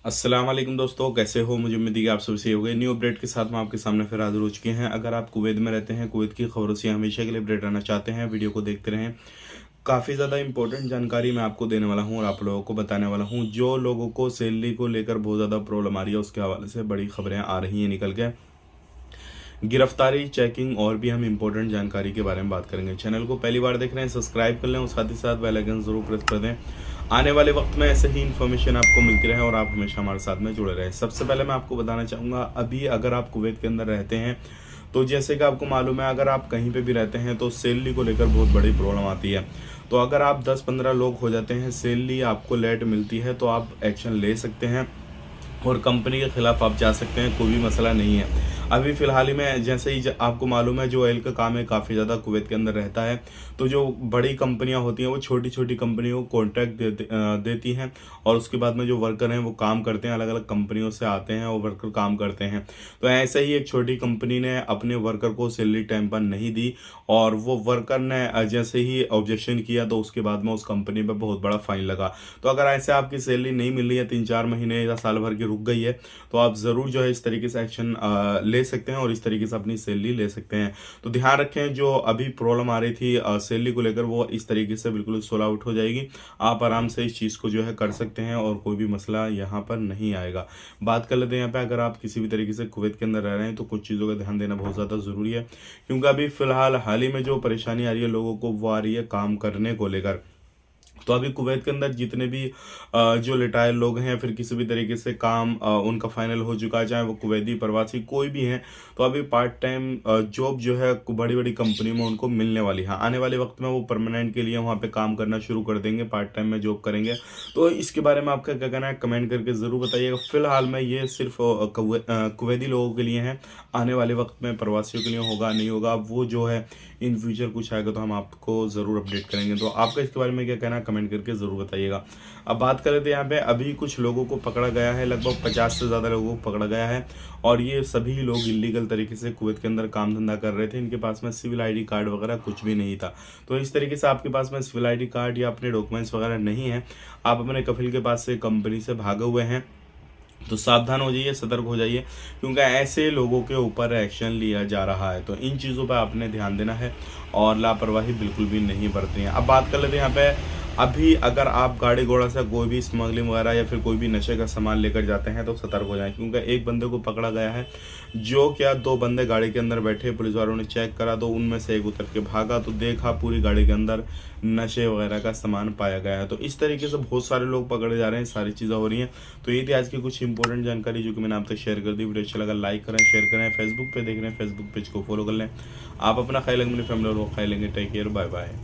अस्सलाम वालेकुम दोस्तों, कैसे हो? मुझे उम्मीद है कि आप सब सही हो गए। न्यू अपडेट के साथ मैं आपके सामने फिर हाजिर हो चुके हैं। अगर आप कुवैत में रहते हैं, कुवैत की खबरों से हमेशा के लिए अपडेट रहना चाहते हैं, वीडियो को देखते रहें। काफ़ी ज़्यादा इंपॉर्टेंट जानकारी मैं आपको देने वाला हूँ और आप लोगों को बताने वाला हूँ। जो लोगों को सैलरी को लेकर बहुत ज़्यादा प्रॉब्लम आ रही है, उसके हवाले से बड़ी खबरें आ रही हैं निकल के। गिरफ्तारी, चेकिंग और भी हम इंपॉर्टेंट जानकारी के बारे में बात करेंगे। चैनल को पहली बार देख रहे हैं, सब्सक्राइब कर लें और साथ ही साथ बेल आइकन ज़रूर प्रेस कर दें। आने वाले वक्त में ऐसे ही इन्फॉर्मेशन आपको मिलती रहे और आप हमेशा हमारे साथ में जुड़े रहें। सबसे पहले मैं आपको बताना चाहूँगा, अभी अगर आप कुवैत के अंदर रहते हैं तो जैसे कि आपको मालूम है, अगर आप कहीं पे भी रहते हैं तो सैलरी को लेकर बहुत बड़ी प्रॉब्लम आती है। तो अगर आप 10-15 लोग हो जाते हैं, सैलरी आपको लेट मिलती है, तो आप एक्शन ले सकते हैं और कंपनी के खिलाफ आप जा सकते हैं, कोई भी मसला नहीं है। अभी फ़िलहाल ही में जैसे ही आपको मालूम है, जो ऑयल का काम है काफ़ी ज़्यादा कुवैत के अंदर रहता है। तो जो बड़ी कंपनियां होती हैं वो छोटी-छोटी कंपनियों को कॉन्ट्रैक्ट देती हैं और उसके बाद में जो वर्कर हैं वो काम करते हैं, अलग-अलग कंपनियों से आते हैं और वर्कर काम करते हैं। तो ऐसे ही एक छोटी कंपनी ने अपने वर्कर को सैलरी टाइम पर नहीं दी और वो वर्कर ने जैसे ही ऑब्जेक्शन किया तो उसके बाद में उस कंपनी पर बहुत बड़ा फ़ाइन लगा। तो अगर ऐसे आपकी सैलरी नहीं मिल रही है, 3-4 महीने या साल भर की रुक गई है, तो आप ज़रूर जो है इस तरीके से एक्शन ले सकते हैं और इस तरीके से अपनी सैलरी ले सकते हैं। तो ध्यान रखें, जो अभी प्रॉब्लम आ रही थी सैलरी को लेकर, वो इस तरीके से बिल्कुल सोल्व आउट हो जाएगी। आप आराम से इस चीज़ को जो है कर सकते हैं और कोई भी मसला यहाँ पर नहीं आएगा। बात कर लेते हैं यहाँ पे, अगर आप किसी भी तरीके से कुवैत के अंदर रह रहे हैं तो कुछ चीज़ों का ध्यान देना बहुत ज़्यादा ज़रूरी है, क्योंकि अभी फ़िलहाल हाल ही में जो परेशानी आ रही है लोगों को, वो आ रही है काम करने को लेकर। तो अभी कुवैत के अंदर जितने भी जो रिटायर लोग हैं, फिर किसी भी तरीके से काम उनका फाइनल हो चुका है, चाहे वो कुवैती प्रवासी कोई भी हैं, तो अभी पार्ट टाइम जॉब जो है बड़ी बड़ी कंपनी में उनको मिलने वाली है। आने वाले वक्त में वो परमानेंट के लिए वहाँ पे काम करना शुरू कर देंगे, पार्ट टाइम में जॉब करेंगे। तो इसके बारे में आपका क्या कहना है, कमेंट करके ज़रूर बताइएगा। फिलहाल में ये सिर्फ कुवैती लोगों के लिए हैं। आने वाले वक्त में प्रवासियों के लिए होगा नहीं होगा, वो जो है इन फ्यूचर कुछ आएगा तो हम आपको ज़रूर अपडेट करेंगे। तो आपका इसके बारे में क्या कहना है, कमेंट करके ज़रूर बताइएगा। अब बात करें तो यहाँ पे अभी कुछ लोगों को पकड़ा गया है, लगभग 50 से ज़्यादा लोगों को पकड़ा गया है और ये सभी लोग इलीगल तरीके से कुवैत के अंदर काम धंधा कर रहे थे। इनके पास में सिविल आईडी कार्ड वगैरह कुछ भी नहीं था। तो इस तरीके से आपके पास में सिविल आईडी कार्ड या अपने डॉक्यूमेंट्स वगैरह नहीं है, आप अपने कफिल के पास से कंपनी से भागे हुए हैं, तो सावधान हो जाइए, सतर्क हो जाइए, क्योंकि ऐसे लोगों के ऊपर एक्शन लिया जा रहा है। तो इन चीज़ों पर आपने ध्यान देना है और लापरवाही बिल्कुल भी नहीं बरतनी है। अब बात कर लेते हैं यहाँ पे, अभी अगर आप गाड़ी घोड़ा से कोई भी स्मगलिंग वगैरह या फिर कोई भी नशे का सामान लेकर जाते हैं तो सतर्क हो जाएं, क्योंकि एक बंदे को पकड़ा गया है। जो क्या, 2 बंदे गाड़ी के अंदर बैठे, पुलिस वालों ने चेक करा तो उनमें से एक उतर के भागा, तो देखा पूरी गाड़ी के अंदर नशे वगैरह का सामान पाया गया है। तो इस तरीके से बहुत सारे लोग पकड़े जा रहे हैं, सारी चीज़ें हो रही हैं। तो ये थी आज की कुछ इंपॉर्टेंट जानकारी जो कि मैंने आप तक शेयर कर दी। वीडियो अच्छा लगा लाइक करें, शेयर करें। फेसबुक पे देख रहे हैं, फेसबुक पेज को फॉलो कर लें। आप अपना ख्याल रखें, मेरी फैमिली और वो ख्याल लेंगे। Take care, bye bye.